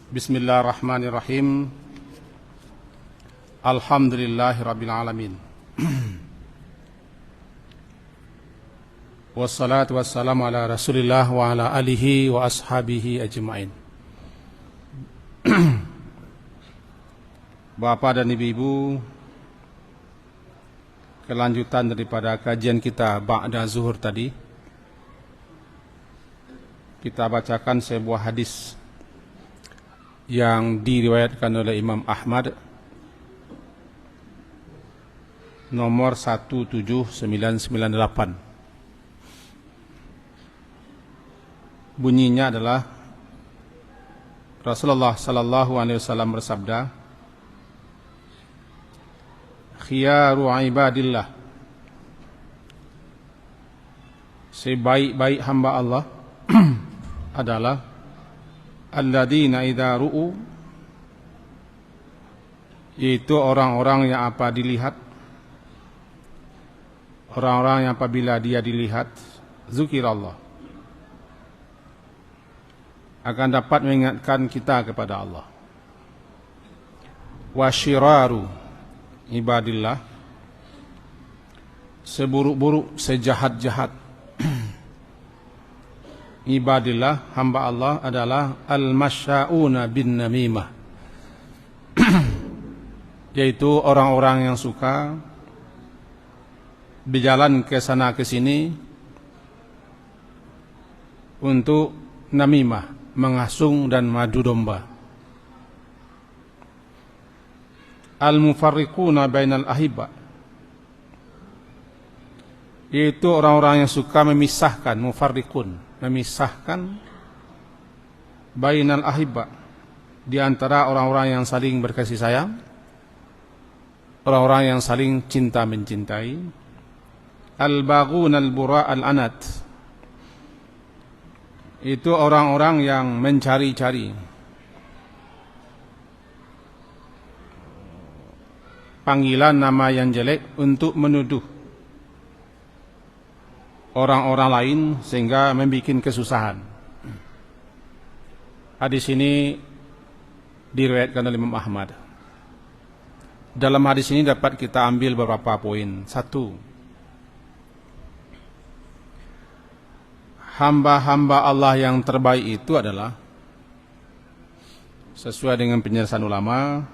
Bismillahirrahmanirrahim. Alhamdulillahirabbil alamin. Wassalatu wassalamu ala Rasulillah wa ala alihi wa ashabihi ajmain. Bapak dan Ibu-ibu, kelanjutan daripada kajian kita ba'da zuhur tadi, kita bacakan sebuah hadis yang diriwayatkan oleh Imam Ahmad nomor 17998. Bunyinya adalah Rasulullah sallallahu alaihi wasallam bersabda, "Khiyaru ibadillah," sebaik-baik hamba Allah adalah alladzina idza ru'u, yaitu orang-orang yang apa dilihat, orang-orang yang apabila dia dilihat, zikirallah, akan dapat mengingatkan kita kepada Allah. Wa syiraru ibadillah, seburuk-buruk, sejahat-jahat ibadillah, hamba Allah adalah al-masya'una bin namimah, yaitu orang-orang yang suka berjalan ke sana ke sini untuk namimah, mengasung dan madu domba. Al-mufarriquna bainal ahibba, yaitu orang-orang yang suka memisahkan, mufarriqun, memisahkan bainal ahibba, di antara orang-orang yang saling berkasih sayang, orang-orang yang saling cinta mencintai. Al-baghun al-bura al-anat, itu orang-orang yang mencari-cari panggilan nama yang jelek untuk menuduh orang-orang lain sehingga membuat kesusahan. Hadis ini diriwayatkan oleh Imam Ahmad. Dalam hadis ini dapat kita ambil beberapa poin. Satu, hamba-hamba Allah yang terbaik itu adalah, sesuai dengan penjelasan ulama,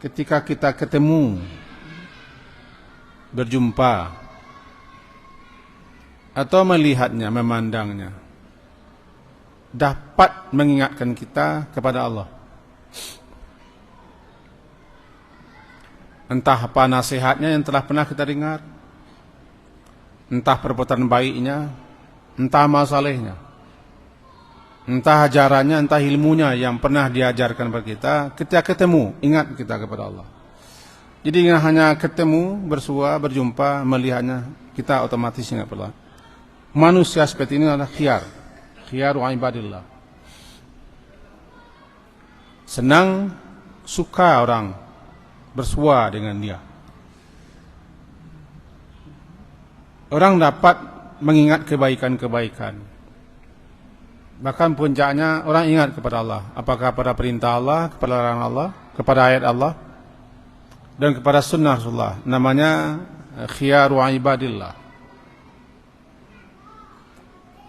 ketika kita ketemu, berjumpa, atau melihatnya, memandangnya, dapat mengingatkan kita kepada Allah. Entah apa nasihatnya yang telah pernah kita dengar, entah perbuatan baiknya, entah masalahnya, entah ajarannya, entah ilmunya yang pernah diajarkan kepada kita. Ketika ketemu, ingat kita kepada Allah. Jadi hanya ketemu, bersua, berjumpa, melihatnya, kita otomatis ingat kepada Allah. Manusia seperti ini adalah khiyaru ibadillah. Senang, suka orang bersua dengan dia. Orang dapat mengingat kebaikan-kebaikan. Bahkan puncaknya orang ingat kepada Allah. Apakah pada perintah Allah, kepada larangan Allah, kepada ayat Allah, dan kepada sunnah Rasulullah. Namanya khiyaru ibadillah.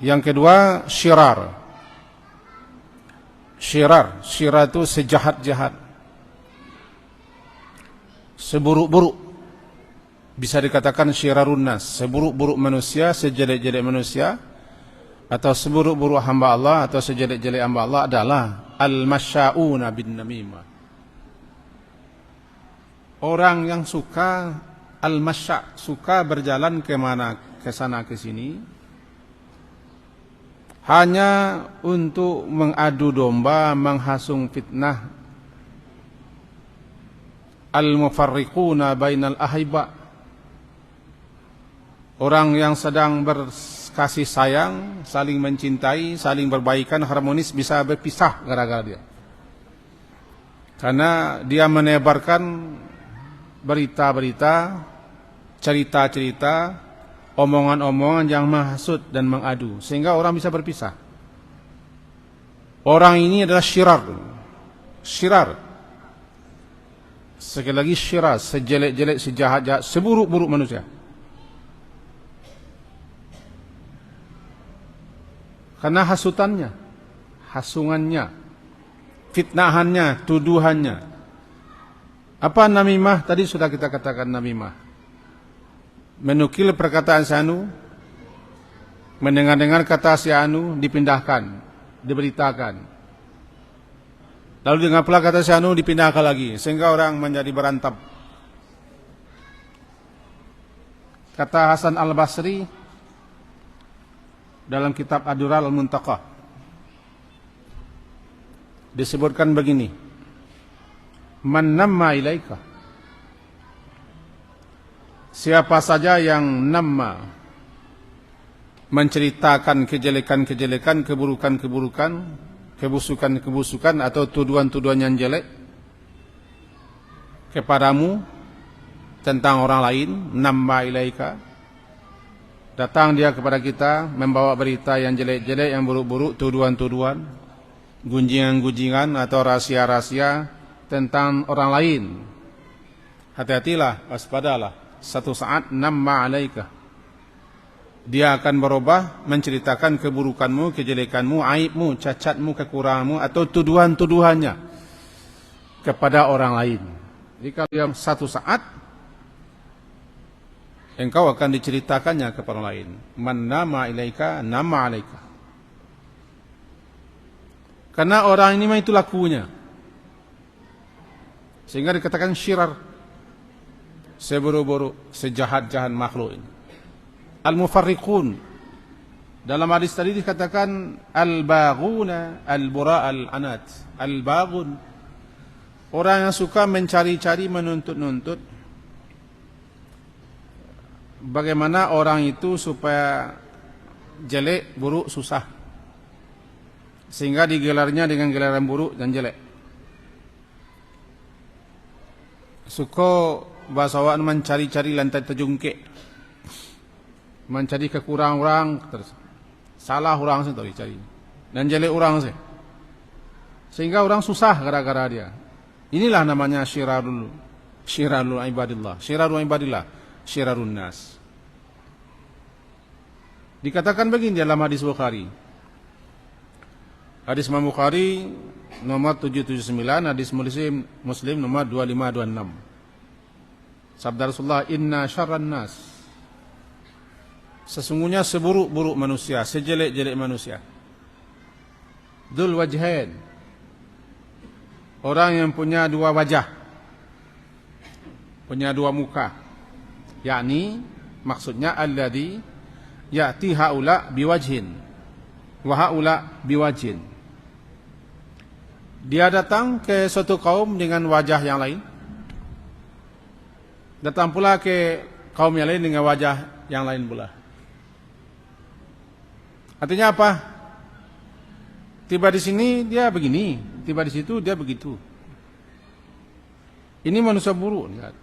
Yang kedua, syirar. Syirar itu sejahat-jahat, seburuk-buruk. Bisa dikatakan syirarun nas, seburuk-buruk manusia, sejelek-jelek manusia, atau seburuk-buruk hamba Allah, atau sejelek-jelek hamba Allah adalah al-masya'una bin namimah. Orang yang suka al-masya', suka berjalan kemana, ke sana ke sini, hanya untuk mengadu domba, menghasung fitnah. Al-mufarriquna bainal ahibba, orang yang sedang berkasih sayang, saling mencintai, saling berbaikan, harmonis, bisa berpisah gara-gara dia. Karena dia menebarkan berita-berita, cerita-cerita, omongan-omongan yang menghasut dan mengadu, sehingga orang bisa berpisah. Orang ini adalah syirar. Syirar. Sekali lagi syirar, sejelek-jelek, sejahat-jahat, seburuk-buruk manusia. Karena hasutannya, hasungannya, fitnahannya, tuduhannya. Apa namimah? Tadi sudah kita katakan namimah. Menukil perkataan si anu, mendengar-dengar kata si anu, dipindahkan, diberitakan. Lalu dengar pula kata si anu, dipindahkan lagi, sehingga orang menjadi berantap. Kata Hasan al-Basri dalam kitab Ad-Durar al-Muntaqah, disebutkan begini, man namma ilaika, siapa saja yang namma, menceritakan kejelekan-kejelekan, keburukan-keburukan, kebusukan-kebusukan atau tuduhan-tuduhan yang jelek kepadamu tentang orang lain, namma ilaika, datang dia kepada kita membawa berita yang jelek-jelek, yang buruk-buruk, tuduhan-tuduhan, gunjingan-gunjingan atau rahasia-rahasia tentang orang lain. Hati-hatilah, waspadalah. Satu saat namma alaika, dia akan berubah menceritakan keburukanmu, kejelekanmu, aibmu, cacatmu, kekuranganmu atau tuduhan-tuduhannya kepada orang lain. Jadi kalau yang satu saat engkau akan diceritakannya kepada orang lain. Man nama ilaika, nama alaika. Karena orang ini itu lakunya. Sehingga dikatakan syirar, seburuk-buruk, sejahat-jahat makhluk ini. Al-mufarriqun. Dalam hadis tadi dikatakan al-baghuna al-bura al-anat. Al-baghun, orang yang suka mencari-cari, menuntut-nuntut bagaimana orang itu supaya jelek, buruk, susah, sehingga digelarnya dengan gelaran buruk dan jelek. Suka bahasawan mencari-cari lantai terjungkit, mencari kekurangan orang, salah orang sih cari, dan jelek orang sih, sehingga orang susah gara-gara dia. Inilah namanya syirarul ibadillah, syirarun nas. Dikatakan begini dalam hadis Bukhari. Hadis Imam Bukhari nomor 779, hadis Muslim nomor 2526. Sabda Rasulullah, inna syarran nas, sesungguhnya seburuk-buruk manusia, sejelek-jelek manusia, dzul wajhain, orang yang punya dua wajah, punya dua muka, yakni maksudnya alladzi ya'ti haula biwajhin wa haula biwajhin. Dia datang ke suatu kaum dengan wajah yang lain, datang pula ke kaum yang lain dengan wajah yang lain pula. Artinya apa? Tiba di sini dia begini, tiba di situ dia begitu. Ini manusia buruk, lihat.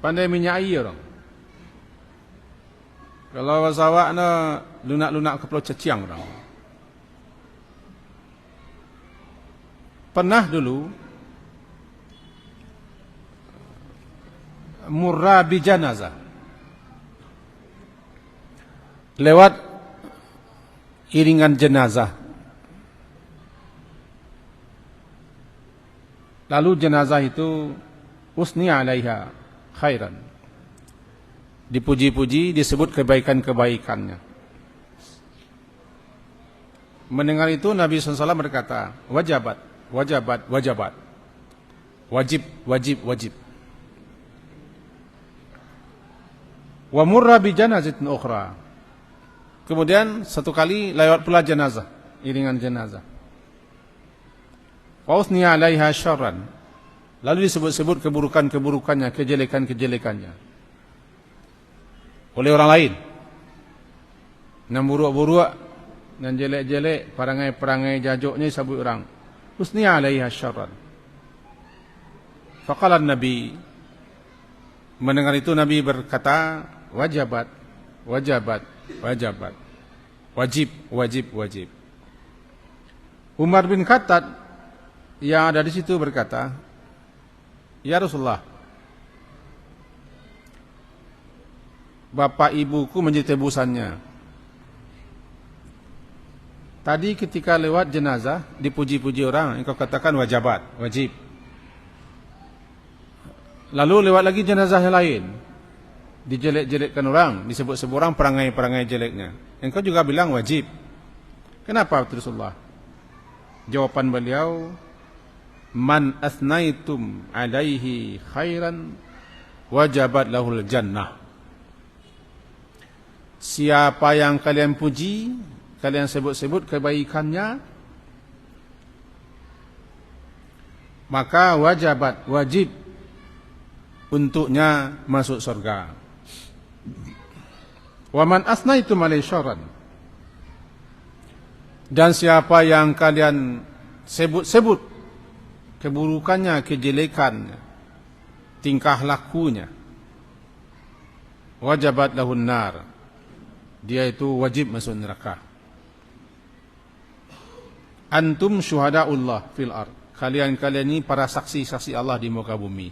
Pandai minyai orang. Kalau wasawak na lunak-lunak kepala ceciang orang. Pernah dulu murra bi janazah, lewat iringan jenazah. Lalu jenazah itu usni alaiha khairan, dipuji-puji, disebut kebaikan-kebaikannya. Mendengar itu Nabi SAW berkata, wajabat, wajabat, wajabat, wajib, wajib, wajib. Wa murra bi janazatin ukhra, kemudian satu kali lewat pula jenazah, iringan jenazah. Wa usniya 'alaiha syarran, lalu disebut-sebut keburukan-keburukannya, kejelekan-kejelekannya oleh orang lain. Yang buruk-buruk dan jelek-jelek, perangai-perangai jajuknya disebut orang. Usniya 'alaiha syarran. Faqala Nabi, mendengar itu Nabi berkata, wajabat, wajabat, wajabat. Wajib, wajib, wajib. Umar bin Khattab yang ada di situ berkata, "Ya Rasulullah, bapak ibuku menjadi tebusannya. Tadi ketika lewat jenazah dipuji-puji orang, engkau katakan wajibat, wajib. Lalu lewat lagi jenazah yang lain, dijelek-jelekkan orang, disebut-sebut orang perangai-perangai jeleknya. Engkau juga bilang wajib. Kenapa Rasulullah?" Jawaban beliau, "Man asnaitum alaihi khairan wajabat lahul jannah." Siapa yang kalian puji, kalian sebut-sebut kebaikannya, maka wajib untuknya masuk surga. Wa man asnaitum alaihi syarran, dan siapa yang kalian sebut-sebut keburukannya, kejelekannya, tingkah lakunya, wajabat lahun nar, dia itu wajib masuk neraka. Antum syuhadaullah fil ard, kalian-kalian ini para saksi-saksi Allah di muka bumi.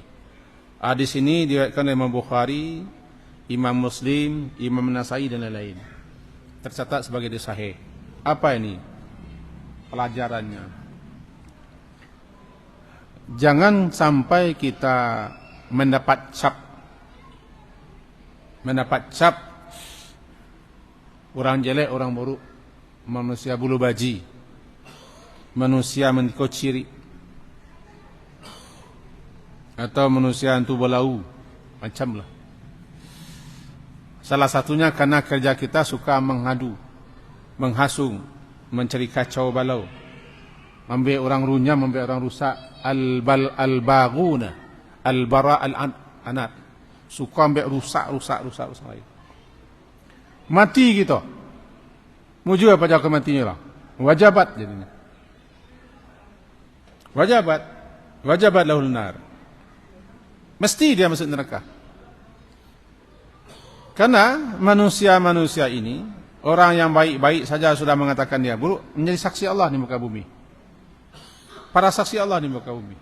Hadis ini diriwayatkan oleh Imam Bukhari, Imam Muslim, Imam Nasai dan lain-lain. Tercatat sebagai sahih. Apa ini pelajarannya? Jangan sampai kita mendapat cap orang jelek, orang buruk, manusia bulu baji, manusia mengikut ciri, atau manusia hantu belau, macam lah. Salah satunya karena kerja kita suka menghadu, menghasung, mencari kacau balau, membiak orang runyam, membiak orang rusak, al-baghuna, al-bara al-anat, suka membiak rusak lain. Mati gitu. Mau juga pada kematinya lah. Wajabat jadinya. Wajabat lahul nar. Mesti dia masuk neraka. Karena manusia-manusia ini, orang yang baik-baik saja sudah mengatakan dia buruk, menjadi saksi Allah di muka bumi. Para saksi Allah di muka bumi.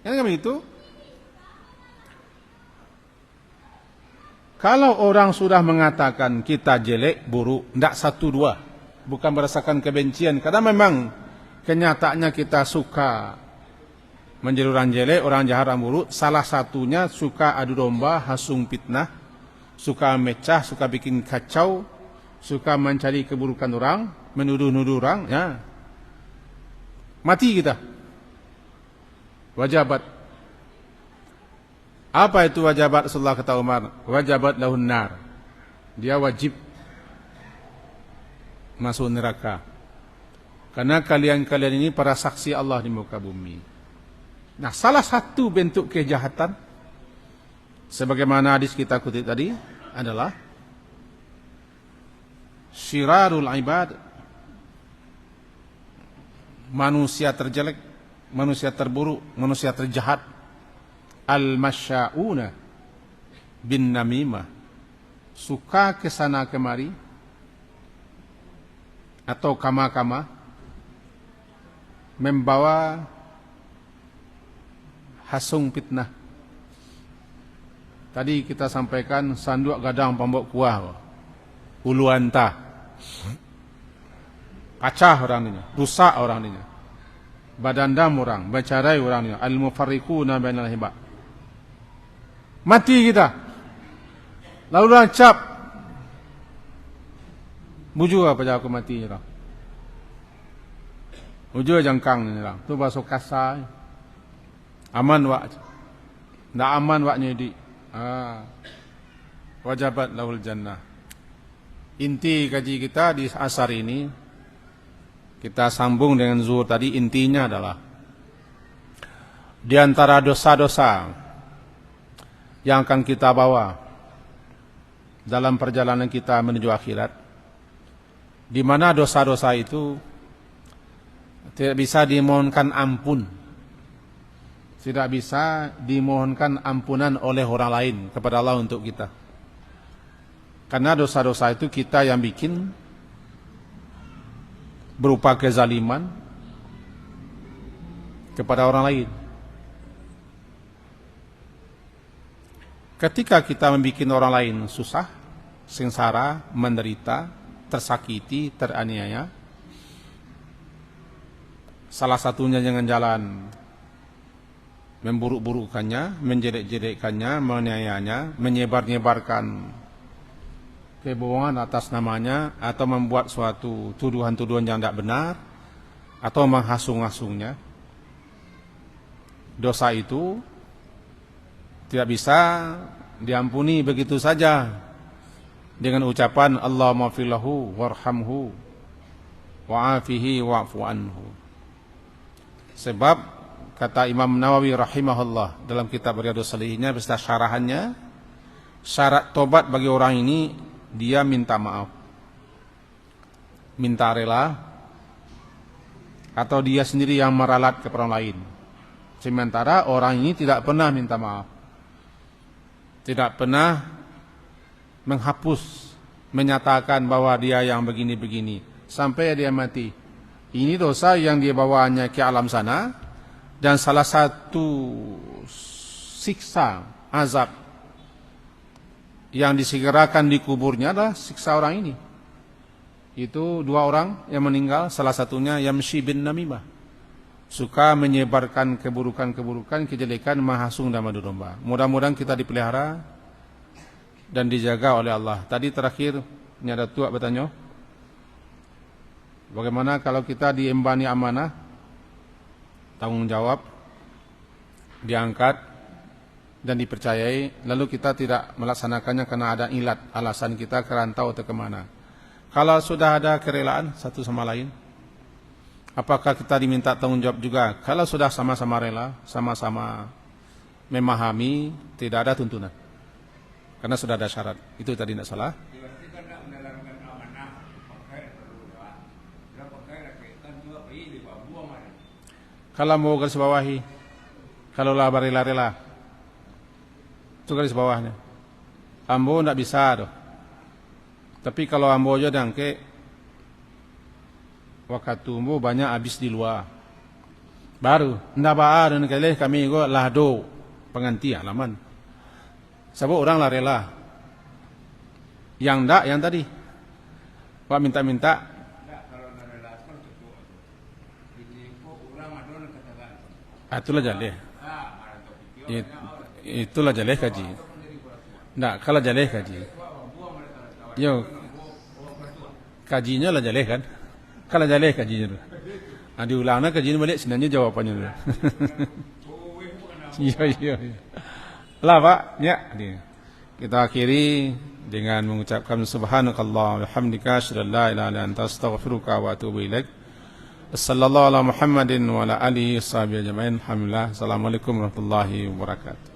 Kan begitu? Kalau orang sudah mengatakan kita jelek, buruk, tidak satu dua, bukan berdasarkan kebencian, karena memang kenyataannya kita suka menjadi orang jelek, orang jahat, orang buruk. Salah satunya suka adu domba, hasung fitnah, suka mecah, suka bikin kacau, suka mencari keburukan orang, menuduh-nuduh orang, ya. Mati kita. Wajabat. Apa itu wajabat? Rasulullah kata Umar, wajabat lahun nar. Dia wajib masuk neraka. Karena kalian-kalian ini para saksi Allah di muka bumi. Nah, salah satu bentuk kejahatan, sebagaimana hadis kita kutip tadi, adalah syirarul ibad, manusia terjelek, manusia terburuk, manusia terjahat, al-masya'una bin namimah, suka kesana kemari atau kama-kama, membawa hasung fitnah. Tadi kita sampaikan sanduk gadang pambok kuah, ulu anta, pacah orang ini, rusak orang ini, badan dam orang, bacarai orang ini, al-mufarriquna bainal hibah. Mati kita. Lalu orang cap. Buju apa aku mati orang. Buju jangkang ni orang. Tu basuh kasar. Aman wak. Ndak aman waknya di. Wajabat lahul jannah. Inti kaji kita di asar ini, kita sambung dengan zuhur tadi, intinya adalah di antara dosa-dosa yang akan kita bawa dalam perjalanan kita menuju akhirat, di mana dosa-dosa itu tidak bisa dimohonkan ampun, tidak bisa dimohonkan ampunan oleh orang lain kepada Allah untuk kita. Karena dosa-dosa itu kita yang bikin, berupa kezaliman kepada orang lain. Ketika kita membuat orang lain susah, sengsara, menderita, tersakiti, teraniaya, salah satunya dengan jalan memburuk-burukkannya, menjelek-jelekkannya, menganiayanya, menyebar-nyebarkan kebohongan atas namanya, atau membuat suatu tuduhan-tuduhan yang tidak benar, atau menghasung-hasungnya. Dosa itu tidak bisa diampuni begitu saja dengan ucapan Allahumma filahu warhamhu wa'afihi wa'fu anhu. Sebab kata Imam Nawawi rahimahullah dalam kitab Riyadhus Shalihinnya beserta syarahannya, syarat tobat bagi orang ini dia minta maaf, minta rela, atau dia sendiri yang meralat kepada orang lain. Sementara orang ini tidak pernah minta maaf, tidak pernah menghapus, menyatakan bahwa dia yang begini-begini sampai dia mati. Ini dosa yang dia bawanya ke alam sana, dan salah satu siksa azab yang disegerakan di kuburnya adalah siksa orang ini. Itu 2 orang yang meninggal, salah satunya Yamshi bin Namimah, suka menyebarkan keburukan-keburukan, kejelekan, menghasung dan madu domba. Mudah-mudahan kita dipelihara dan dijaga oleh Allah. Tadi terakhir ini ada tuak bertanya, bagaimana kalau kita diembani amanah, tanggung jawab, diangkat dan dipercayai, lalu kita tidak melaksanakannya karena ada ilat, alasan kita kerantau atau kemana. Kalau sudah ada kerelaan satu sama lain, apakah kita diminta tanggung jawab juga? Kalau sudah sama-sama rela, sama-sama memahami, tidak ada tuntunan, karena sudah ada syarat. Itu tadi tidak salah. Kalau mau garis bawahi, kalau lah rela-rela, itu garis bawahnya. Ambo tidak bisa doh. Tapi kalau ambo aja dangke, waktu ambo banyak habis di luar. Baru, tidak baar dan kali kami go lahdo pengganti alaman. Sebab orang lah rela. Yang tidak, yang tadi. Wak minta-minta. Itulah jaleh. Itulah jaleh kaji. Nah, kalau jaleh kaji, yo kajinya lah jaleh kan. Kalau jaleh kajinya, diulangnya kajinya balik sebenarnya jawabannya. Iya. Lah Pak, ya. Kita akhiri dengan mengucapkan subhanakallah walhamdulillah, asyhadu an la ilaha illa anta astaghfiruka wa atubu ilaik. Sallallahu ala Muhammadin wa ala alihi washabihi ajma'in. Alhamdulillah. Assalamualaikum warahmatullahi wabarakatuh.